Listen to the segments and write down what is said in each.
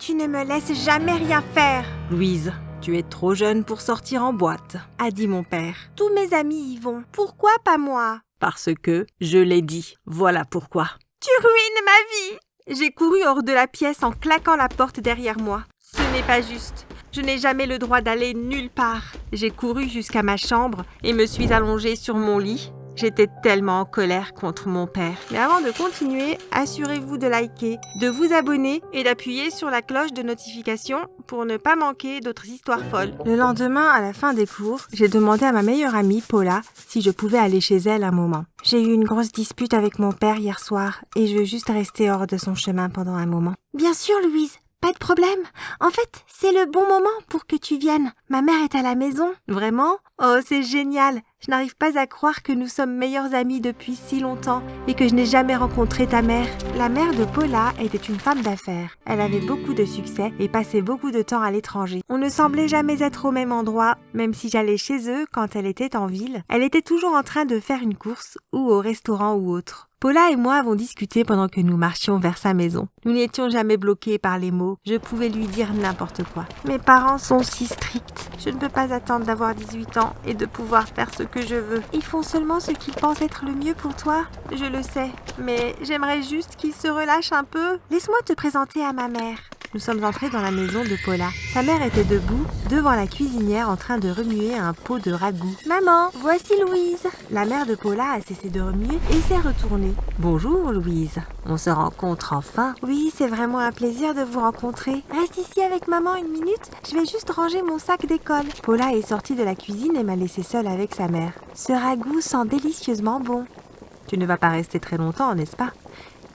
Tu ne me laisses jamais rien faire. Louise, tu es trop jeune pour sortir en boîte, a dit mon père. Tous mes amis y vont. Pourquoi pas moi? Parce que je l'ai dit. Voilà pourquoi. Tu ruines ma vie. J'ai couru hors de la pièce en claquant la porte derrière moi. Ce n'est pas juste. Je n'ai jamais le droit d'aller nulle part. J'ai couru jusqu'à ma chambre et me suis allongée sur mon lit. J'étais tellement en colère contre mon père. Mais avant de continuer, assurez-vous de liker, de vous abonner et d'appuyer sur la cloche de notification pour ne pas manquer d'autres histoires folles. Le lendemain, à la fin des cours, j'ai demandé à ma meilleure amie, Paula, si je pouvais aller chez elle un moment. J'ai eu une grosse dispute avec mon père hier soir et je veux juste rester hors de son chemin pendant un moment. Bien sûr, Louise. Pas de problème. En fait, c'est le bon moment pour que tu viennes. Ma mère est à la maison. Vraiment? Oh, c'est génial. Je n'arrive pas à croire que nous sommes meilleures amies depuis si longtemps et que je n'ai jamais rencontré ta mère. La mère de Paula était une femme d'affaires. Elle avait beaucoup de succès et passait beaucoup de temps à l'étranger. On ne semblait jamais être au même endroit, même si j'allais chez eux quand elle était en ville. Elle était toujours en train de faire une course ou au restaurant ou autre. Paula et moi avons discuté pendant que nous marchions vers sa maison. Nous n'étions jamais bloqués par les mots. Je pouvais lui dire n'importe quoi. Mes parents sont si stricts. Je ne peux pas attendre d'avoir 18 ans et de pouvoir faire ce que je veux. Ils font seulement ce qu'ils pensent être le mieux pour toi. Je le sais, mais j'aimerais juste qu'ils se relâchent un peu. Laisse-moi te présenter à ma mère. Nous sommes entrés dans la maison de Paula. Sa mère était debout, devant la cuisinière en train de remuer un pot de ragoût. « Maman, voici Louise !» La mère de Paula a cessé de remuer et s'est retournée. « Bonjour Louise, on se rencontre enfin ?» « Oui, c'est vraiment un plaisir de vous rencontrer. Reste ici avec maman une minute, je vais juste ranger mon sac d'école. » Paula est sortie de la cuisine et m'a laissée seule avec sa mère. « Ce ragoût sent délicieusement bon. » « Tu ne vas pas rester très longtemps, n'est-ce pas?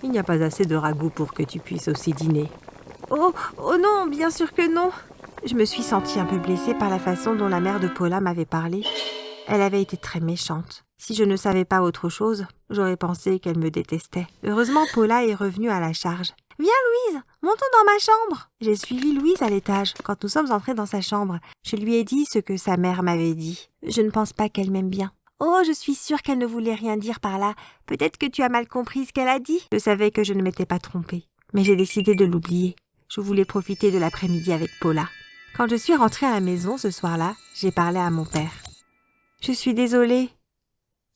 Il n'y a pas assez de ragoût pour que tu puisses aussi dîner. » Oh non, bien sûr que non. Je me suis sentie un peu blessée par la façon dont la mère de Paula m'avait parlé. Elle avait été très méchante. Si je ne savais pas autre chose, j'aurais pensé qu'elle me détestait. Heureusement, Paula est revenue à la charge. « Viens Louise, montons dans ma chambre !» J'ai suivi Louise à l'étage. Quand nous sommes entrés dans sa chambre, je lui ai dit ce que sa mère m'avait dit. Je ne pense pas qu'elle m'aime bien. Oh, je suis sûre qu'elle ne voulait rien dire par là. Peut-être que tu as mal compris ce qu'elle a dit. Je savais que je ne m'étais pas trompée, mais j'ai décidé de l'oublier. Je voulais profiter de l'après-midi avec Paula. Quand je suis rentrée à la maison ce soir-là, j'ai parlé à mon père. « Je suis désolée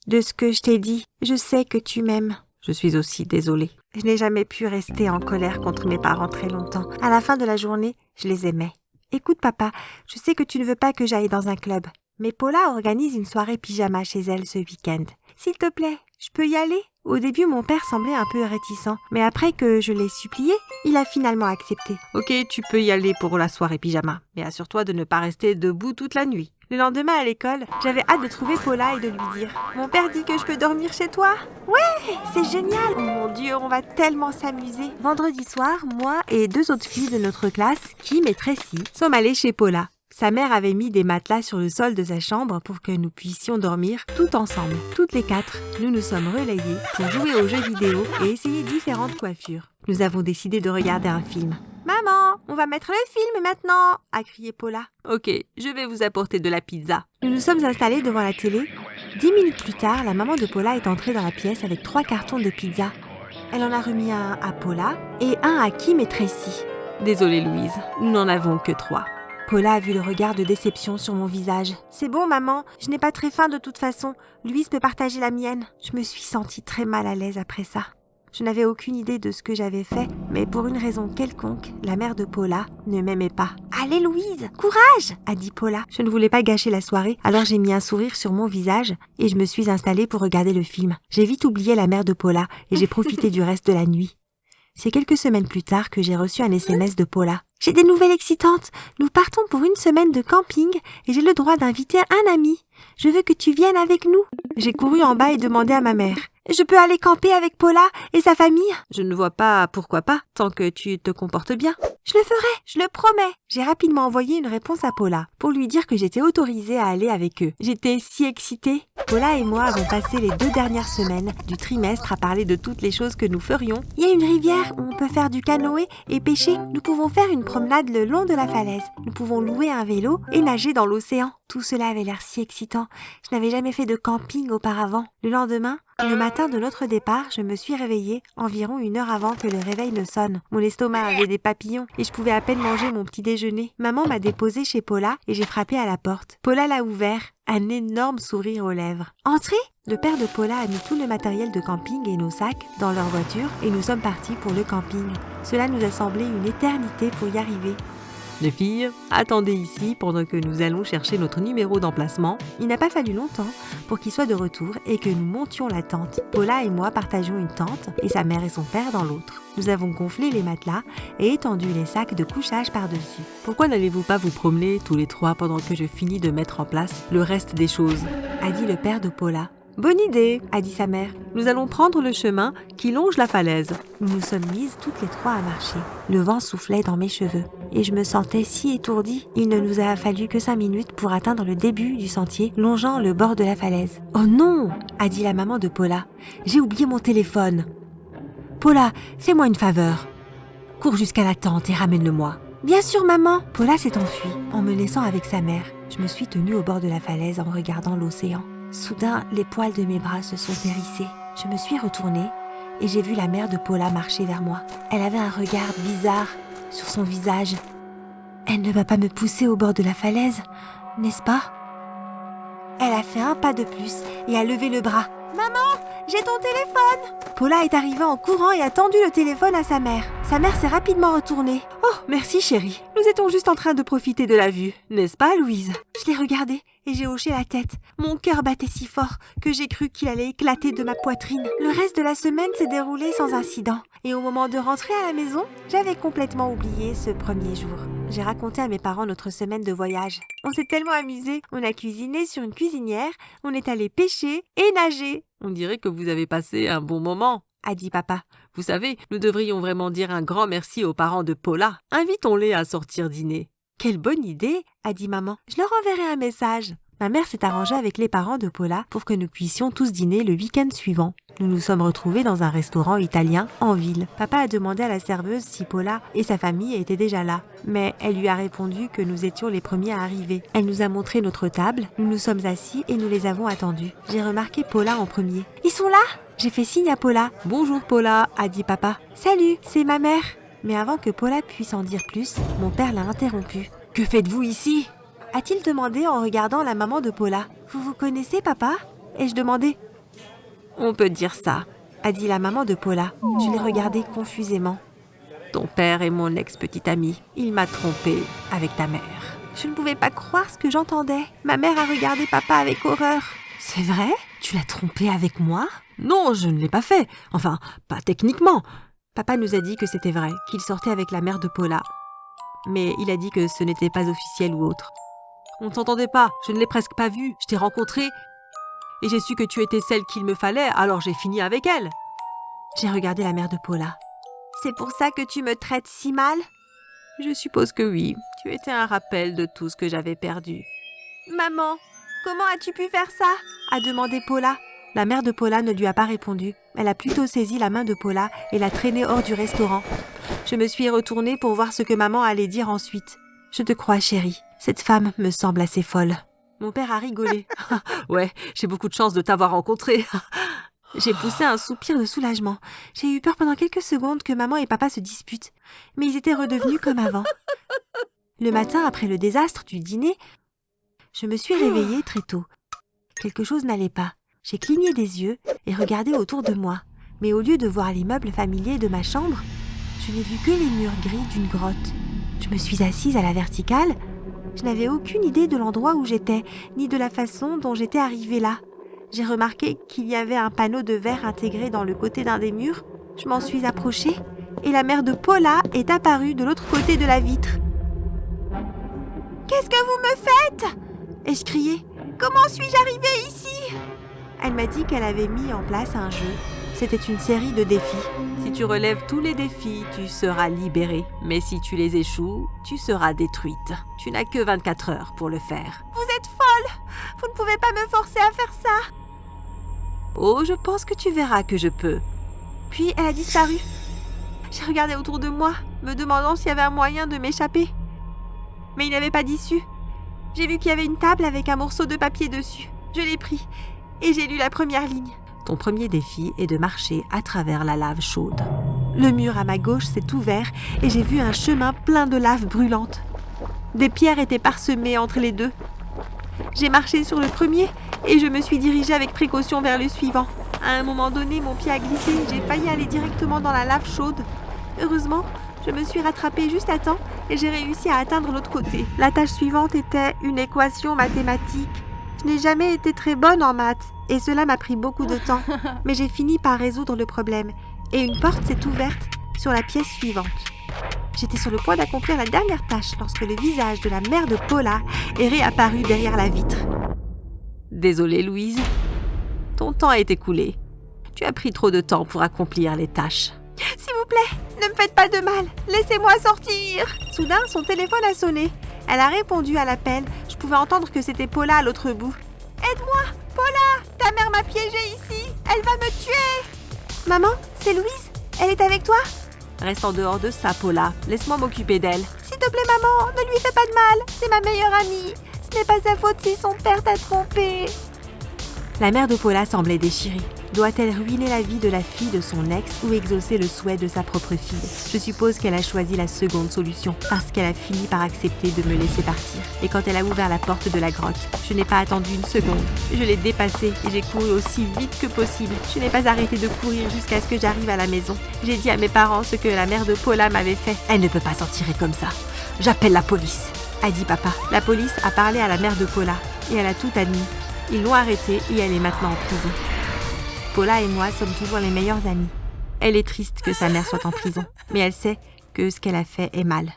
de ce que je t'ai dit. Je sais que tu m'aimes. » Je suis aussi désolée. Je n'ai jamais pu rester en colère contre mes parents très longtemps. À la fin de la journée, je les aimais. « Écoute papa, je sais que tu ne veux pas que j'aille dans un club, mais Paula organise une soirée pyjama chez elle ce week-end. S'il te plaît, je peux y aller ?» Au début, mon père semblait un peu réticent, mais après que je l'ai supplié, il a finalement accepté. « Ok, tu peux y aller pour la soirée pyjama, mais assure-toi de ne pas rester debout toute la nuit. » Le lendemain à l'école, j'avais hâte de trouver Paula et de lui dire « Mon père dit que je peux dormir chez toi ?» Ouais, c'est génial. Oh mon Dieu, on va tellement s'amuser. Vendredi soir, moi et 2 autres filles de notre classe, Kim et Tracy, sommes allées chez Paula. Sa mère avait mis des matelas sur le sol de sa chambre pour que nous puissions dormir tout ensemble. Toutes les 4, nous nous sommes relayées pour jouer aux jeux vidéo et essayer différentes coiffures. Nous avons décidé de regarder un film. « Maman, on va mettre le film maintenant !» a crié Paula. « Ok, je vais vous apporter de la pizza. » Nous nous sommes installés devant la télé. 10 minutes plus tard, la maman de Paula est entrée dans la pièce avec 3 cartons de pizza. Elle en a remis un à Paula et un à Kim et Tracy. Désolée Louise, nous n'en avons que 3. Paula a vu le regard de déception sur mon visage. « C'est bon maman, je n'ai pas très faim de toute façon. Louise peut partager la mienne. » Je me suis sentie très mal à l'aise après ça. Je n'avais aucune idée de ce que j'avais fait, mais pour une raison quelconque, la mère de Paula ne m'aimait pas. « Allez Louise, courage !» a dit Paula. Je ne voulais pas gâcher la soirée, alors j'ai mis un sourire sur mon visage et je me suis installée pour regarder le film. J'ai vite oublié la mère de Paula et j'ai profité du reste de la nuit. C'est quelques semaines plus tard que j'ai reçu un SMS de Paula. « J'ai des nouvelles excitantes. Nous partons pour une semaine de camping et j'ai le droit d'inviter un ami. Je veux que tu viennes avec nous. » J'ai couru en bas et demandé à ma mère. « Je peux aller camper avec Paula et sa famille ?» Je ne vois pas pourquoi pas, tant que tu te comportes bien. « Je le ferai, je le promets. » J'ai rapidement envoyé une réponse à Paula pour lui dire que j'étais autorisée à aller avec eux. J'étais si excitée. Paula et moi avons passé les 2 dernières semaines du trimestre à parler de toutes les choses que nous ferions. Il y a une rivière où on peut faire du canoë et pêcher. Nous pouvons faire une promenade le long de la falaise. Nous pouvons louer un vélo et nager dans l'océan. Tout cela avait l'air si excitant. Je n'avais jamais fait de camping auparavant. Le lendemain, le matin de notre départ, je me suis réveillée environ 1 heure avant que le réveil ne sonne. Mon estomac avait des papillons et je pouvais à peine manger mon petit déjeuner. Maman m'a déposée chez Paula et j'ai frappé à la porte. Paula l'a ouvert, un énorme sourire aux lèvres. « Entrez !» Le père de Paula a mis tout le matériel de camping et nos sacs dans leur voiture et nous sommes partis pour le camping. Cela nous a semblé une éternité pour y arriver. Les filles, attendez ici pendant que nous allons chercher notre numéro d'emplacement. Il n'a pas fallu longtemps pour qu'il soit de retour et que nous montions la tente. Paula et moi partageons une tente et sa mère et son père dans l'autre. Nous avons gonflé les matelas et étendu les sacs de couchage par-dessus. Pourquoi n'allez-vous pas vous promener tous les trois pendant que je finis de mettre en place le reste des choses ? A dit le père de Paula. Bonne idée, a dit sa mère. Nous allons prendre le chemin qui longe la falaise. Nous nous sommes mises toutes les trois à marcher. Le vent soufflait dans mes cheveux et je me sentais si étourdie. Il ne nous a fallu que 5 minutes pour atteindre le début du sentier longeant le bord de la falaise. Oh non, a dit la maman de Paula. J'ai oublié mon téléphone. Paula, fais-moi une faveur. Cours jusqu'à la tente et ramène-le-moi. Bien sûr, maman. Paula s'est enfuie en me laissant avec sa mère. Je me suis tenue au bord de la falaise en regardant l'océan. Soudain, les poils de mes bras se sont hérissés. Je me suis retournée et j'ai vu la mère de Paula marcher vers moi. Elle avait un regard bizarre sur son visage. Elle ne va pas me pousser au bord de la falaise, n'est-ce pas ? Elle a fait un pas de plus et a levé le bras. « Maman, j'ai ton téléphone !» Paula est arrivée en courant et a tendu le téléphone à sa mère. Sa mère s'est rapidement retournée. « Oh, merci chérie. Nous étions juste en train de profiter de la vue, n'est-ce pas Louise ?» Je l'ai regardée et j'ai hoché la tête. Mon cœur battait si fort que j'ai cru qu'il allait éclater de ma poitrine. Le reste de la semaine s'est déroulé sans incident. Et au moment de rentrer à la maison, j'avais complètement oublié ce premier jour. J'ai raconté à mes parents notre semaine de voyage. On s'est tellement amusés. On a cuisiné sur une cuisinière, on est allé pêcher et nager. On dirait que vous avez passé un bon moment, a dit papa. Vous savez, nous devrions vraiment dire un grand merci aux parents de Paula. Invitons-les à sortir dîner. Quelle bonne idée, a dit maman. Je leur enverrai un message. Ma mère s'est arrangée avec les parents de Paula pour que nous puissions tous dîner le week-end suivant. Nous nous sommes retrouvés dans un restaurant italien en ville. Papa a demandé à la serveuse si Paula et sa famille étaient déjà là. Mais elle lui a répondu que nous étions les premiers à arriver. Elle nous a montré notre table, nous nous sommes assis et nous les avons attendus. J'ai remarqué Paula en premier. « Ils sont là ?» J'ai fait signe à Paula. « Bonjour Paula », a dit papa. « Salut, c'est ma mère !» Mais avant que Paula puisse en dire plus, mon père l'a interrompu. « Que faites-vous ici ?» a-t-il demandé en regardant la maman de Paula. « Vous vous connaissez, papa ?» ai-je demandé. « On peut dire ça », a dit la maman de Paula. Je l'ai regardée confusément. « Ton père est mon ex-petit ami. Il m'a trompée avec ta mère. » Je ne pouvais pas croire ce que j'entendais. Ma mère a regardé papa avec horreur. « C'est vrai ? Tu l'as trompé avec moi ?» Non, je ne l'ai pas fait. Enfin, pas techniquement. Papa nous a dit que c'était vrai, qu'il sortait avec la mère de Paula. Mais il a dit que ce n'était pas officiel ou autre. On ne t'entendait pas, je ne l'ai presque pas vue. Je t'ai rencontrée et j'ai su que tu étais celle qu'il me fallait, alors j'ai fini avec elle. J'ai regardé la mère de Paula. C'est pour ça que tu me traites si mal ? Je suppose que oui. Tu étais un rappel de tout ce que j'avais perdu. Maman, comment as-tu pu faire ça ? A demandé Paula. La mère de Paula ne lui a pas répondu. Elle a plutôt saisi la main de Paula et l'a traînée hors du restaurant. Je me suis retournée pour voir ce que maman allait dire ensuite. Je te crois, chérie. Cette femme me semble assez folle. Mon père a rigolé. Ouais, j'ai beaucoup de chance de t'avoir rencontrée. J'ai poussé un soupir de soulagement. J'ai eu peur pendant quelques secondes que maman et papa se disputent. Mais ils étaient redevenus comme avant. Le matin, après le désastre du dîner, je me suis réveillée très tôt. Quelque chose n'allait pas. J'ai cligné des yeux et regardé autour de moi. Mais au lieu de voir les meubles familiers de ma chambre, je n'ai vu que les murs gris d'une grotte. Je me suis assise à la verticale. Je n'avais aucune idée de l'endroit où j'étais, ni de la façon dont j'étais arrivée là. J'ai remarqué qu'il y avait un panneau de verre intégré dans le côté d'un des murs. Je m'en suis approchée et la mère de Paula est apparue de l'autre côté de la vitre. « Qu'est-ce que vous me faites ?» ai-je crié. « Comment suis-je arrivée ici ?» Elle m'a dit qu'elle avait mis en place un jeu. C'était une série de défis. Si tu relèves tous les défis, tu seras libérée. Mais si tu les échoues, tu seras détruite. Tu n'as que 24 heures pour le faire. Vous êtes folle! Vous ne pouvez pas me forcer à faire ça! Oh, je pense que tu verras que je peux. Puis elle a disparu. J'ai regardé autour de moi, me demandant s'il y avait un moyen de m'échapper. Mais il n'y avait pas d'issue. J'ai vu qu'il y avait une table avec un morceau de papier dessus. Je l'ai pris et j'ai lu la première ligne. Ton premier défi est de marcher à travers la lave chaude. Le mur à ma gauche s'est ouvert et j'ai vu un chemin plein de lave brûlante. Des pierres étaient parsemées entre les deux. J'ai marché sur le premier et je me suis dirigée avec précaution vers le suivant. À un moment donné, mon pied a glissé et j'ai failli aller directement dans la lave chaude. Heureusement, je me suis rattrapée juste à temps et j'ai réussi à atteindre l'autre côté. La tâche suivante était une équation mathématique. Je n'ai jamais été très bonne en maths et cela m'a pris beaucoup de temps. Mais j'ai fini par résoudre le problème et une porte s'est ouverte sur la pièce suivante. J'étais sur le point d'accomplir la dernière tâche lorsque le visage de la mère de Paula est réapparu derrière la vitre. « Désolée, Louise. Ton temps est écoulé. Tu as pris trop de temps pour accomplir les tâches. »« S'il vous plaît, ne me faites pas de mal. Laissez-moi sortir !» Soudain, son téléphone a sonné. Elle a répondu à l'appel. Je pouvais entendre que c'était Paula à l'autre bout. « Aide-moi, Paula! Ta mère m'a piégée ici. Elle va me tuer !»« Maman, c'est Louise. Elle est avec toi ?» « Reste en dehors de ça, Paula. Laisse-moi m'occuper d'elle. »« S'il te plaît, maman, ne lui fais pas de mal. C'est ma meilleure amie. Ce n'est pas sa faute si son père t'a trompée. » La mère de Paula semblait déchirée. Doit-elle ruiner la vie de la fille de son ex ou exaucer le souhait de sa propre fille ? Je suppose qu'elle a choisi la seconde solution, parce qu'elle a fini par accepter de me laisser partir. Et quand elle a ouvert la porte de la grotte, je n'ai pas attendu une seconde. Je l'ai dépassée et j'ai couru aussi vite que possible. Je n'ai pas arrêté de courir jusqu'à ce que j'arrive à la maison. J'ai dit à mes parents ce que la mère de Paula m'avait fait. « Elle ne peut pas s'en tirer comme ça. J'appelle la police !» a dit papa. La police a parlé à la mère de Paula et elle a tout admis. Ils l'ont arrêtée et elle est maintenant en prison. Paula et moi sommes toujours les meilleures amies. Elle est triste que sa mère soit en prison, mais elle sait que ce qu'elle a fait est mal.